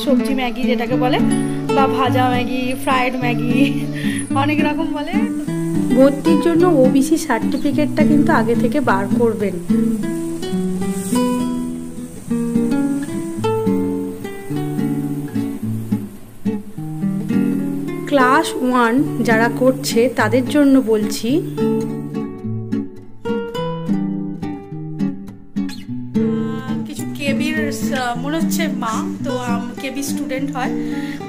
সবজি ম্যাগি যেটাকে বলে, বা ভাজা ম্যাগি, ফ্রাইড ম্যাগি, অনেক রকম বলে। ভর্তির জন্য ওবিসি সার্টিফিকেটটা কিন্তু আগে থেকে বার করবেন। ক্লাস 1 যারা করছে তাদের জন্য বলছি, কিছু কেবির মনে হচ্ছে মা তো কেবি স্টুডেন্ট হয়,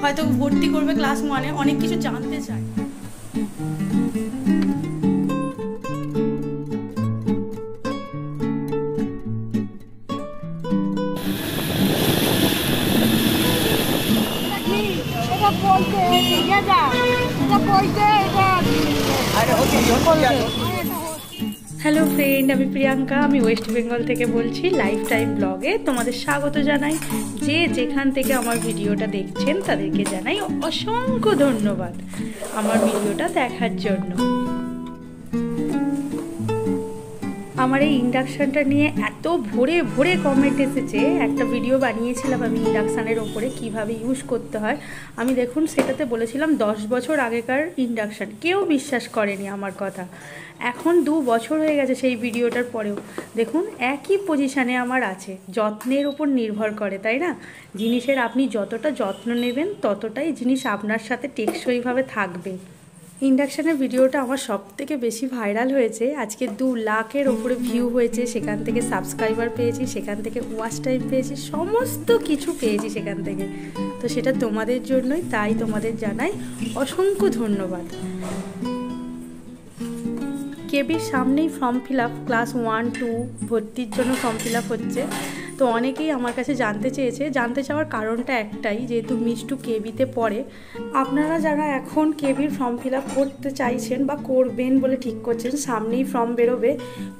হয়তো ভর্তি করবে ক্লাস 1-এ, অনেক কিছু জানতে চায়। হ্যালো ফ্রেন্ড, আমি প্রিয়াঙ্কা, আমি ওয়েস্ট বেঙ্গল থেকে বলছি। লাইফ টাইম ব্লগে তোমাদের স্বাগত জানাই। যে যেখান থেকে আমার ভিডিওটা দেখছেন তাদেরকে জানাই অসংখ্য ধন্যবাদ আমার ভিডিওটা দেখার জন্য। আমার এই ইন্ডাকশানটা নিয়ে এত ভোরে ভোরে কমেন্ট এসেছে। একটা ভিডিও বানিয়েছিলাম আমি ইন্ডাকশানের ওপরে কিভাবে ইউজ করতে হয়। আমি দেখুন সেটাতে বলেছিলাম 10 বছর আগেকার ইন্ডাকশান, কেউ বিশ্বাস করেনি আমার কথা। এখন 2 বছর হয়ে গেছে সেই ভিডিওটার পরেও দেখুন একই পজিশানে আমার আছে। যত্নের উপর নির্ভর করে, তাই না? জিনিসের আপনি যতটা যত্ন নেবেন ততটাই জিনিস আপনার সাথে টেকসইভাবে থাকবে। ইন্ডাকশানের ভিডিওটা আমার সব থেকে বেশি ভাইরাল হয়েছে। আজকে 2 লাখের ওপরে ভিউ হয়েছে, সেখান থেকে সাবস্ক্রাইবার পেয়েছি, সেখান থেকে ওয়াচ টাইম পেয়েছি, সমস্ত কিছু পেয়েছি সেখান থেকে। তো সেটা তোমাদের জন্যই, তাই তোমাদের জানাই অসংখ্য ধন্যবাদ। কেবির সামনেই ফর্ম ফিল আপ, ক্লাস 1-2 ভর্তির জন্য ফর্ম ফিল আপ হচ্ছে। তো অনেকেই আমার কাছে জানতে চেয়েছে। জানতে চাওয়ার কারণটা একটাই, যেহেতু মিষ্টু কেবিতে পড়ে। আপনারা যারা এখন কেবির ফর্ম ফিল আপ করতে চাইছেন বা করবেন বলে ঠিক করছেন, সামনেই ফর্ম বেরোবে,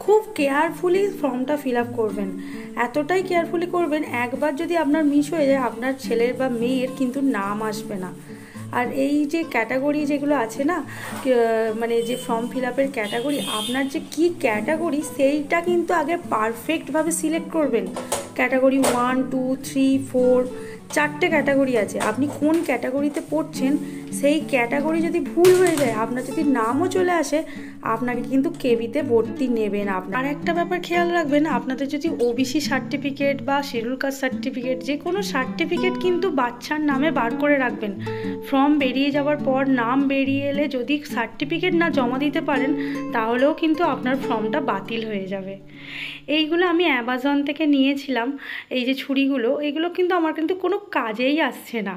খুব কেয়ারফুলি ফর্মটা ফিল আপ করবেন। এতটাই কেয়ারফুলি করবেন, একবার যদি আপনার মিস হয়ে যায় আপনার ছেলের বা মেয়ের কিন্তু নাম আসবে না। আর এই যে ক্যাটাগরি যেগুলো আছে না, মানে যে ফর্ম ফিল আপের ক্যাটাগরি, আপনার যে কি ক্যাটাগরি সেইটা কিন্তু আগে পারফেক্টভাবে সিলেক্ট করবেন। ক্যাটাগরি 1, 2, 3, 4 4টে ক্যাটাগরি আছে। আপনি কোন ক্যাটাগরিতে পড়ছেন সেই ক্যাটাগরি যদি ভুল হয়ে যায়, আপনার যদি নামও চলে আসে, আপনাকে কিন্তু কেবিতে ভর্তি নেবেন। আপনার একটা ব্যাপার খেয়াল রাখবেন, আপনাদের যদি ওবিসি সার্টিফিকেট বা শিডিউল কাস্ট সার্টিফিকেট, যে কোনো সার্টিফিকেট কিন্তু বাচ্চার নামে বার করে রাখবেন। ফর্ম বেরিয়ে যাওয়ার পর নাম বেরিয়ে এলে যদি সার্টিফিকেট না জমা দিতে পারেন, তাহলেও কিন্তু আপনার ফর্মটা বাতিল হয়ে যাবে। এইগুলো আমি অ্যামাজন থেকে নিয়েছিলাম। এই যে ছুরিগুলো, এগুলো কিন্তু আমার কিন্তু কোনো কাজেই আসছে না।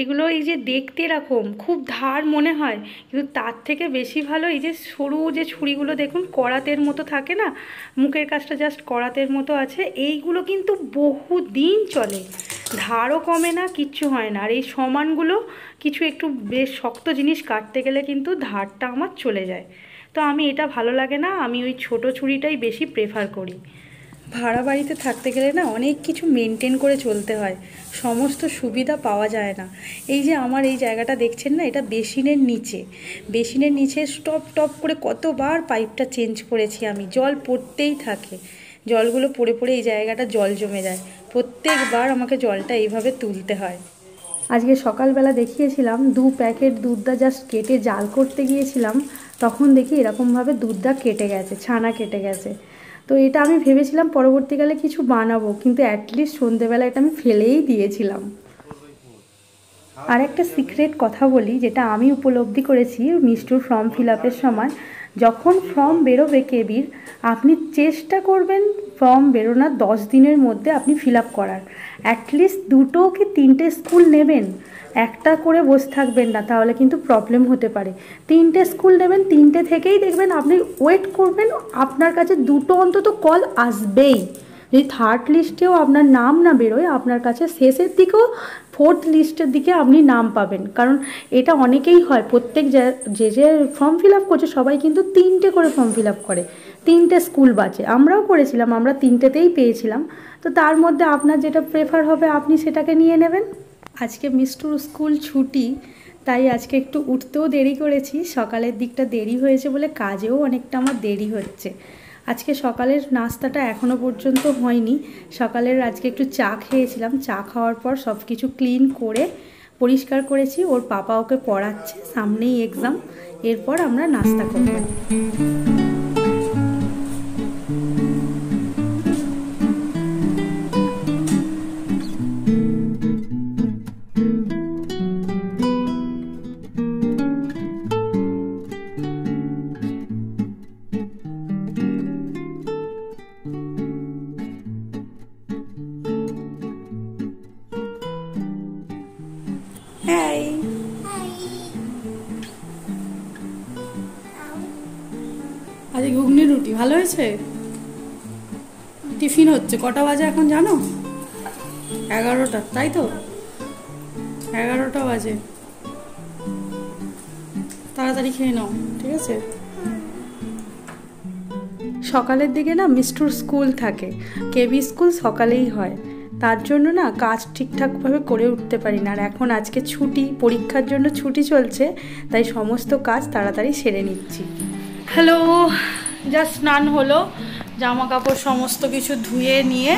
এগুলো এই যে দেখতে এরকম খুব ধার মনে হয়, কিন্তু তার থেকে বেশি ভালো এই যে সরু যে ছুরিগুলো দেখুন, করাতের মতো থাকে না, মুখের কাজটা জাস্ট করাতের মতো আছে। এইগুলো কিন্তু বহুদিন চলে, ধারও কমে না, কিচ্ছু হয় না। আর এই সমানগুলো কিছু একটু বেশ শক্ত জিনিস কাটতে গেলে কিন্তু ধারটা আমার চলে যায়। তো আমি এটা ভালো লাগে না, আমি ওই ছোটো ছুরিটাই বেশি প্রেফার করি। ভাড়া বাড়িতে থাকতে গেলে না অনেক কিছু মেনটেন করে চলতে হয়, সমস্ত সুবিধা পাওয়া যায় না। এই যে আমার এই জায়গাটা দেখছেন না, এটা বেসিনের নিচে টপ টপ করে কতবার পাইপটা চেঞ্জ করেছি আমি। জল পড়তেই থাকে, জলগুলো পড়ে পড়ে এই জায়গাটা জল জমে যায়। প্রত্যেকবার আমাকে জলটা এইভাবে তুলতে হয়। আজকে সকালবেলা দেখিয়েছিলাম 2 প্যাকেট দুধটা জাস্ট কেটে জাল করতে গিয়েছিলাম, তখন দেখি এরকমভাবে দুধটা কেটে গেছে, ছানা কেটে গেছে। তো এটা আমি ভেবেছিলাম পরবর্তীকালে কিছু বানাবো, কিন্তু অ্যাটলিস্ট সন্ধেবেলা এটা আমি ফেলেই দিয়েছিলাম। আর একটা সিক্রেট কথা বলি, যেটা আমি উপলব্ধি করেছি মিষ্টুর ফর্ম ফিল আপের সময়। যখন ফর্ম বেরোবে কেবির, আপনি চেষ্টা করবেন ফর্ম বেরোনোর 10 দিনের মধ্যে আপনি ফিল আপ করার। অ্যাটলিস্ট 2 কি 3টে স্কুল নেবেন, একটা করে বসে থাকবেন না, তাহলে কিন্তু প্রবলেম হতে পারে। 3টে স্কুল নেবেন, 3টে থেকেই দেখবেন আপনি ওয়েট করবেন, আপনার কাছে 2টো অন্তত কল আসবেই। যদি 3rd লিস্টেও আপনার নাম না বেরোয়, আপনার কাছে শেষের দিকেও 4th লিস্টের দিকে আপনি নাম পাবেন। কারণ এটা অনেকেই হয়, প্রত্যেক যে ফর্ম ফিল আপ করছে সবাই কিন্তু 3টে করে ফর্ম ফিল আপ করে, 3টে স্কুল বাঁচে। আমরাও করেছিলাম, আমরা 3টেতেই পেয়েছিলাম। তো তার মধ্যে আপনার যেটা প্রেফার হবে আপনি সেটাকে নিয়ে নেবেন। আজকে মিষ্টুর স্কুল ছুটি, তাই আজকে একটু উঠতেও দেরি করেছি। সকালের দিকটা দেরি হয়েছে বলে কাজেও অনেকটা আমার দেরি হচ্ছে। আজকে সকালের নাস্তাটা এখনও পর্যন্ত হয়নি। সকালের আজকে একটু চা খেয়েছিলাম। চা খাওয়ার পর সব কিছু ক্লিন করে পরিষ্কার করেছি। ওর পাপা ওকে পড়াচ্ছে, সামনেই এক্সাম, এরপর আমরা নাস্তা করব। আজ ঘুগনি রুটি ভালো হয়েছে। টিফিন হচ্ছে, কটা বাজে এখন জানো? 11টা, তাই তো 11টা বাজে। তাড়াতাড়ি খেয়ে নাও, ঠিক আছে? সকালের দিকে না মিষ্টুর স্কুল থাকে, কেবি স্কুল সকালেই হয়, তার জন্য না কাজ ঠিকঠাকভাবে করে উঠতে পারি না। আর এখন আজকে ছুটি, পরীক্ষার জন্য ছুটি চলছে, তাই সমস্ত কাজ তাড়াতাড়ি সেরে নিচ্ছি। হ্যালো, যা স্নান হলো, জামা কাপড় সমস্ত কিছু ধুয়ে নিয়ে,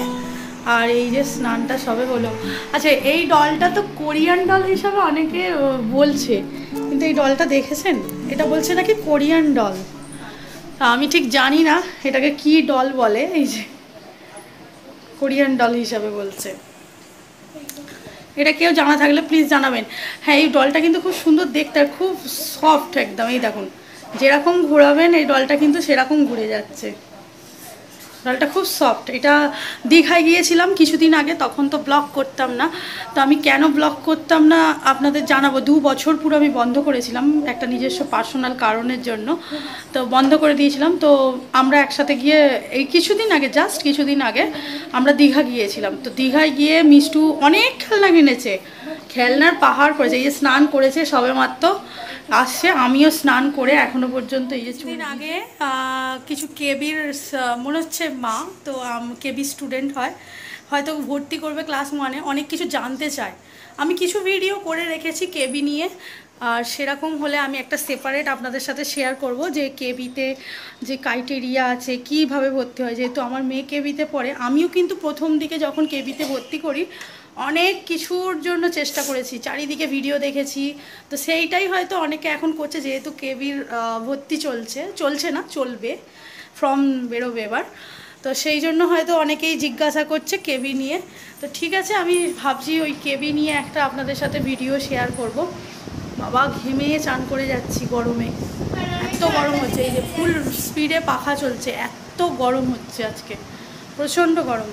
আর এই যে স্নানটা সবে হলো। আচ্ছা, এই ডলটা তো কোরিয়ান ডল হিসাবে অনেকে বলছে, কিন্তু এই ডলটা দেখেছেন? এটা বলছে নাকি কোরিয়ান ডল। আমি ঠিক জানি না এটাকে কি ডল বলে। এই যে কোরিয়ান ডল হিসাবে বলছে। এটা কেউ জানা থাকলে প্লিজ জানাবেন। হ্যাঁ, এই ডলটা কিন্তু খুব সুন্দর দেখতে, আর খুব সফট একদম। এই দেখুন, যেরকম ঘোরাবেন এই ডলটা কিন্তু সেরকম ঘুরে যাচ্ছে। ডলটা খুব সফট। এটা দীঘায় গিয়েছিলাম কিছুদিন আগে, তখন তো ব্লগ করতাম না। তো আমি কেন ব্লগ করতাম না আপনাদের জানাবো। 2 বছর পুরো আমি বন্ধ করেছিলাম একটা নিজস্ব পার্সোনাল কারণের জন্য, তো বন্ধ করে দিয়েছিলাম। তো আমরা একসাথে গিয়ে এই কিছুদিন আগে, জাস্ট কিছুদিন আগে আমরা দীঘা গিয়েছিলাম। তো দীঘায় গিয়ে মিষ্টু অনেক খেলনা কিনেছে, খেলনার পাহাড় করেছে। এই যে স্নান করেছে সবে মাত্র আসছে, আমিও স্নান করে এখনো পর্যন্ত এই যে দিন আগে কিছু কেবির মনে হচ্ছে মা, তো কেবি স্টুডেন্ট হয়, হয়তো ভর্তি করবে ক্লাস 1-এ, অনেক কিছু জানতে চায়। আমি কিছু ভিডিও করে রেখেছি কেবি নিয়ে, আর সেরকম হলে আমি একটা সেপারেট আপনাদের সাথে শেয়ার করব যে কেবিতে যে ক্রাইটেরিয়া আছে, কিভাবে ভর্তি হয়। যেহেতু আমার মেয়ে কেবিতে পড়ে, আমিও কিন্তু প্রথম দিকে যখন কেবিতে ভর্তি করি অনেক কিছুর জন্য চেষ্টা করেছি, চারিদিকে ভিডিও দেখেছি। তো সেইটাই হয়তো অনেকে এখন করছে, যেহেতু কেবির ভর্তি চলছে না, চলবে, ফর্ম বেরোবে এবার। তো সেই জন্য হয়তো অনেকেই জিজ্ঞাসা করছে কেবি নিয়ে। তো ঠিক আছে, আমি ভাবছি ওই কেবি নিয়ে একটা আপনাদের সাথে ভিডিও শেয়ার করব। বাবা, ঘেমে চান করে যাচ্ছি গরমে, এত গরম হচ্ছে। এই যে ফুল স্পিডে পাখা চলছে, এত গরম হচ্ছে আজকে, প্রচণ্ড গরম।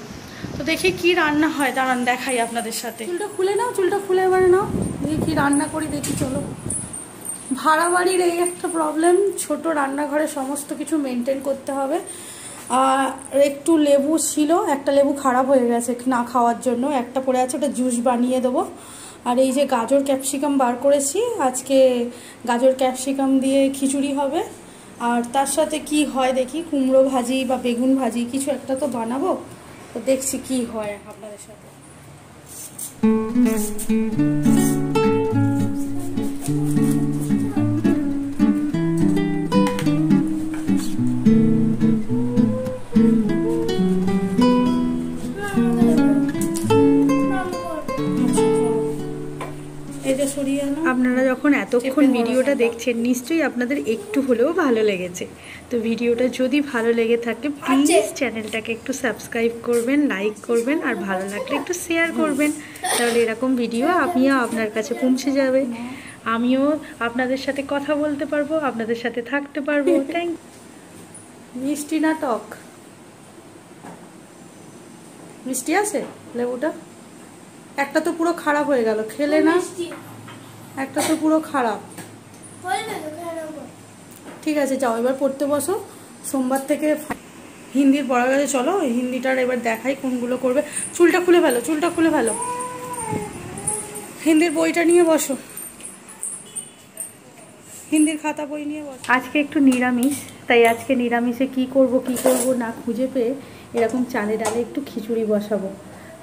তো দেখি কি রান্না হয়, দাঁড়ান দেখাই আপনাদের সাথে। চুলটা খুলে নাও, চুলটা খুলে এবারে নাও, দেখি কি রান্না করি, দেখি চলো। ভাড়া বাড়ির এই একটা প্রবলেম, ছোট রান্নাঘরে সমস্ত কিছু মেনটেন করতে হবে। আর একটু লেবু ছিল, একটা লেবু খারাপ হয়ে গেছে না খাওয়ার জন্য, একটা পড়ে আছে, ওটা জুস বানিয়ে দেবো। আর এই যে গাজর ক্যাপসিকাম বার করেছি, আজকে গাজর ক্যাপসিকাম দিয়ে খিচুড়ি হবে। আর তার সাথে কি হয় দেখি, কুমড়ো ভাজি বা বেগুন ভাজি কিছু একটা তো বানাবো। তো দেখছি কি হয় আপনাদের সাথে। আপনারা যখন এতক্ষণ ভিডিওটা দেখছেন, নিশ্চয়ই আপনাদের একটু হলেও ভালো লেগেছে। তো ভিডিওটা যদি ভালো লেগে থাকে প্লিজ চ্যানেলটাকে একটু সাবস্ক্রাইব করবেন, লাইক করবেন, আর ভালো লাগলে একটু শেয়ার করবেন। তাহলে এরকম ভিডিও আমিও আপনার কাছে পৌঁছে যাবে, আমিও আপনাদের সাথে কথা বলতে পারবো, আপনাদের সাথে থাকতে পারবো। থ্যাংক। মিষ্টি না টক? মিষ্টি আছে লেবুটা? একটা তো পুরো খারাপ হয়ে গেল, খেলে না? একটা তো পুরো খারাপ। ঠিক আছে, যাও এবার পড়তে বসো। সোমবার থেকে হিন্দির পড়া গেছে, চলো হিন্দিটার এবার দেখাই কোনগুলো করবে। চুলটা খুলে ফেলো, চুলটা খুলে ফেলো, হিন্দির বইটা নিয়ে বসো, হিন্দির খাতা বই নিয়ে বসো। আজকে একটু নিরামিষ, তাই আজকে নিরামিষে কি করব না খুঁজে পেয়ে এরকম চালে ডালে একটু খিচুড়ি বসাবো।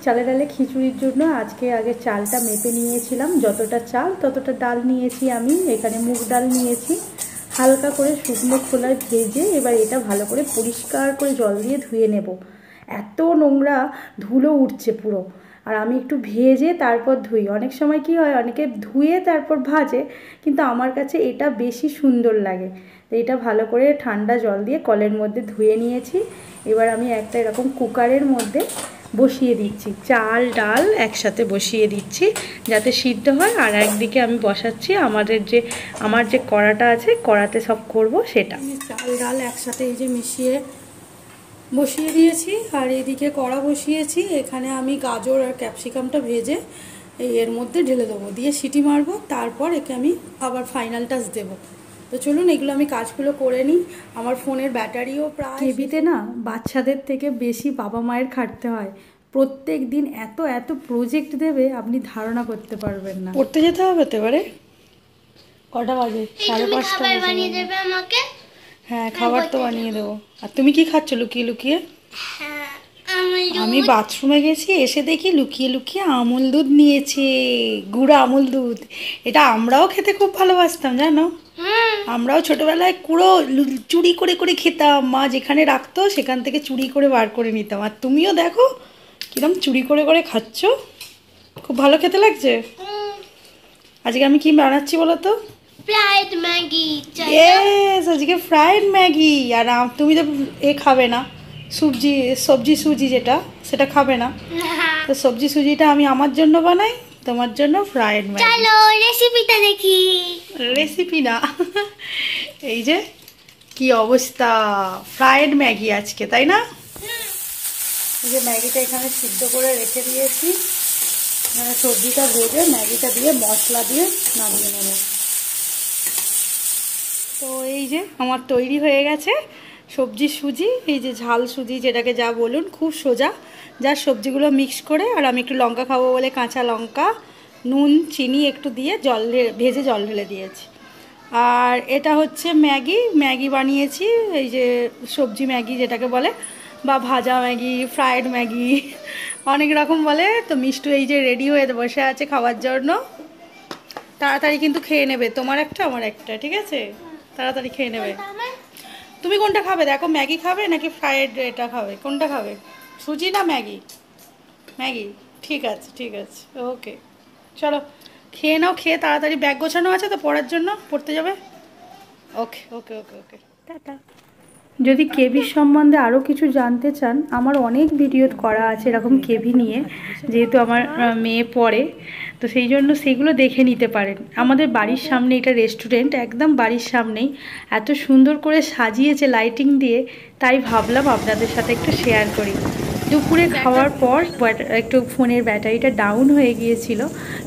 চালে ডালে খিচুড়ির জন্য আজকে আগে চালটা মেপে নিয়েছিলাম, যতটা চাল ততটা ডাল নিয়েছি আমি। এখানে মুগ ডাল নিয়েছি, হালকা করে শুকনো খোলায় ভেজে এবার এটা ভালো করে পরিষ্কার করে জল দিয়ে ধুয়ে নেব। এত নোংরা ধুলো উঠছে পুরো, আর আমি একটু ভেজে তারপর ধুই। অনেক সময় কি হয়, অনেকে ধুয়ে তারপর ভাজে, কিন্তু আমার কাছে এটা বেশি সুন্দর লাগে। তো এটা ভালো করে ঠান্ডা জল দিয়ে কলের মধ্যে ধুয়ে নিয়েছি। এবার আমি একটা এরকম কুকারের মধ্যে বসিয়ে দিচ্ছি, চাল ডাল একসাথে বসিয়ে দিচ্ছি যাতে সিদ্ধ হয়। আর একদিকে আমি বসাচ্ছি আমার যে কড়াটা আছে, কড়াতে সব করব সেটা। চাল ডাল একসাথে এই যে মিশিয়ে বসিয়ে দিয়েছি, আর এদিকে কড়া বসিয়েছি। এখানে আমি গাজর আর ক্যাপসিকামটা ভেজে এর মধ্যে ঢেলে দেবো, দিয়ে সিটি মারবো, তারপর একে আমি আবার ফাইনাল টাচ দেবো। তো চলুন এগুলো আমি কাজগুলো করে নিই। আমার ফোনের ব্যাটারিও প্রায়, কেবিতে না বাচ্চাদের থেকে বেশি বাবা মায়ের খাটতে হয়। প্রত্যেক দিন এত এত প্রজেক্ট দেবে, আপনি ধারণা করতে পারবেন না। পড়তে যেতে হবে তো এবারে। কটা বাজে? 5:30 বানিয়ে দেবে আমাকে? হ্যাঁ, খাবার তো বানিয়ে দেবো। আর তুমি কি খাচ্ছ লুকিয়ে লুকিয়ে? আমি বাথরুমে গেছি, এসে দেখি লুকিয়ে লুকিয়ে আমুল দুধ নিয়েছে, গুঁড়া আমুল দুধ। এটা আমরাও খেতে খুব ভালোবাসতাম জানো। আমরাও ছোটবেলায় পুরো চুরি করে করে খেতাম। মা যেখানে রাখতো সেখান থেকে চুরি করে বার করে নিতাম। আর তুমিও দেখো কিরম চুরি করে করে খাচ্ছ, খুব ভালো খেতে লাগছে। আজকে আমি কি বানাচ্ছি বলো তো? Fried Maggi. ইয়েস, আজকে ফ্রাইড ম্যাগি। আর তুমি তো খাবে না, সবজি সুজি যেটা, সেটা খাবে না। তো সবজি সুজিটা আমি আমার জন্য বানাই, তোমার জন্য ফ্রাইড ম্যাগি। চলো রেসিপিটা দেখি। রেসিপি না, এই যে কি অবস্থা, ফ্রাইড ম্যাগি আজকে, তাই না? এই যে ম্যাগিটা এখানে সিদ্ধ করে রেখে দিয়েছি, এখানে সবজিটা ভেজে ম্যাগিটা দিয়ে মশলা দিয়ে নামিয়ে নেব। তো এই যে আমার তৈরি হয়ে গেছে সবজি সুজি, এই যে ঝাল সুজি যেটাকে যা বলুন, খুব সোজা। যা সবজিগুলো মিক্স করে, আর আমি একটু লঙ্কা খাবো বলে কাঁচা লঙ্কা, নুন চিনি একটু দিয়ে ভেজে জল ঢেলে দিয়েছি। আর এটা হচ্ছে ম্যাগি বানিয়েছি, এই যে সবজি ম্যাগি যেটাকে বলে, বা ভাজা ম্যাগি, ফ্রাইড ম্যাগি, অনেক রকম বলে। তো মিষ্টু এই যে রেডি হয়ে বসে আছে খাওয়ার জন্য। তাড়াতাড়ি কিন্তু খেয়ে নেবে, তোমার একটা আমার একটা, ঠিক আছে? তাড়াতাড়ি খেয়ে নেবে। তুমি কোনটা খাবে দেখো, ম্যাগি খাবে নাকি ফ্রাইড এটা খাবে, কোনটা খাবে? সুজি না ম্যাগি? ম্যাগি, ঠিক আছে ঠিক আছে, ওকে। চলো খেয়ে নাও, খেয়ে তাড়াতাড়ি ব্যাগ গোছানো আছে তো পড়ার জন্য, পড়তে যাবে। ওকে ওকে ওকে ওকে, টাটা। যদি কেবির সম্বন্ধে আরও কিছু জানতে চান, আমার অনেক ভিডিও করা আছে এরকম কেবি নিয়ে, যেহেতু আমার মেয়ে পড়ে, তো সেই জন্য সেগুলো দেখে নিতে পারেন। আমাদের বাড়ির সামনে এটা রেস্টুরেন্ট, একদম বাড়ির সামনেই এত সুন্দর করে সাজিয়েছে লাইটিং দিয়ে, তাই ভাবলাম আপনাদের সাথে একটু শেয়ার করি। দুপুরে খাওয়ার পর একটু ফোনের ব্যাটারিটা ডাউন হয়ে গিয়েছিল,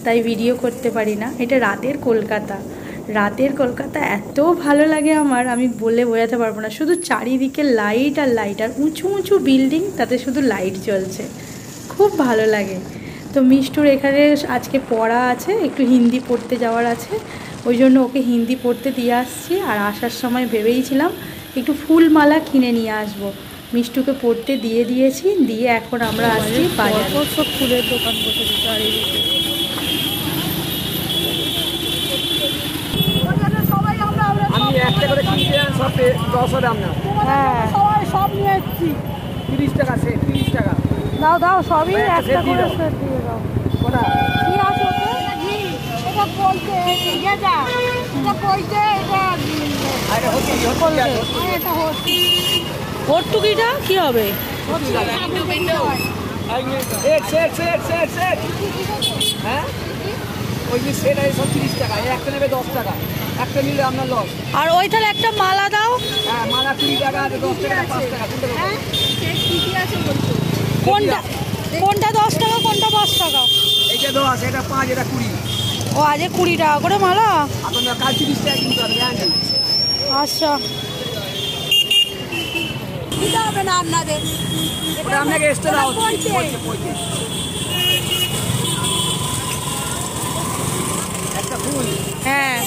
তাই ভিডিও করতে পারি না। এটা রাতের কলকাতা, রাতের কলকাতা এত ভালো লাগে আমার, আমি বলে বোঝাতে পারবো না। শুধু চারিদিকে লাইট আর লাইট, আর উঁচু উঁচু বিল্ডিং, তাতে শুধু লাইট জ্বলছে, খুব ভালো লাগে। তো মিষ্টুর এখানে আজকে পড়া আছে, একটু হিন্দি পড়তে যাওয়ার আছে, ওই জন্য ওকে হিন্দি পড়তে দিয়ে আসছি। আর আসার সময় ভেবেইছিলাম একটু ফুলমালা কিনে নিয়ে আসবো, মিষ্টুকে পড়তে দিয়ে দিয়েছি, দিয়ে এখন আমরা আসছি বাজারে। সব ফুলের দোকান বসেছে চারিদিকে। আমি একটা করে কিনতে সব 10 দাম না। হ্যাঁ, সবাই সব নিয়ে এসেছি 30 টাকা, 30 টাকা দাও দাও, সবই একটা করে সেট দিয়ে দাও। কোটা কি আছে ওতে? এটা বলতে এটা কইতে, এটা আরে হচ্ছে এটা হচ্ছে ভর্তুকিটা কি হবে? হ্যাঁ, ওই যে সেটা সব 30 টাকা, একটা নেবে 10 টাকা, একটা নিলে আপনার লস। আর ওই তাহলে একটা মালা দাও। হ্যাঁ, মালা 20 টাকা, 10 টাকা, 5 টাকা, কোনটা কোনটা 10 টাকা, কোনটা 5 টাকা? এইটা 10, এটা 5, এটা 20। ও আজকে 20 টাকা করে মালা। আপনার কাল 30 টাকা কিনতে হবে। আচ্ছা, দিতে হবে না আপনাদের, ওটা আপনাকে এক্সট্রা দাও। একটা ফুল, হ্যাঁ,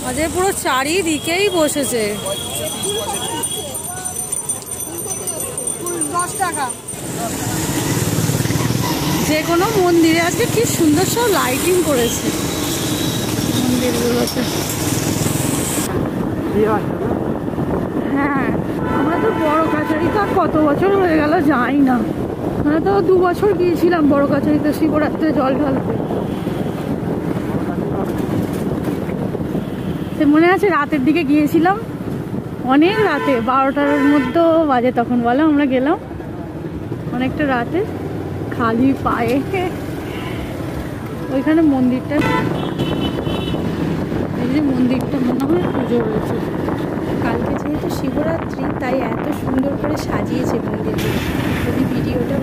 আমাদের পুরো চারিদিকেই বসেছে। 10 টাকা। যে কোনো মন্দিরে আজকে কি সুন্দর সব লাইটিং করেছে মন্দিরগুলোতে। হ্যাঁ, আমরা তো বড় কাছারিতে আর কত বছর হয়ে গেল যাই না। আমরা তো 2 বছর গিয়েছিলাম বড় কাছারিতে শিবরাত্রে জল ঢালতে। সে মনে আছে রাতের দিকে গিয়েছিলাম, অনেক রাতে 12টার মধ্যে বাজে তখন, বলো আমরা গেলাম অনেকটা রাতে খালি পায়ে। ওইখানে মন্দিরটা, এই যে মন্দিরটা মনে হয় পুজো হয়েছে কালকে, যেহেতু শিবরাত্রি তাই এত সুন্দর করে সাজিয়েছে মন্দিরটা। যদি ভিডিওটা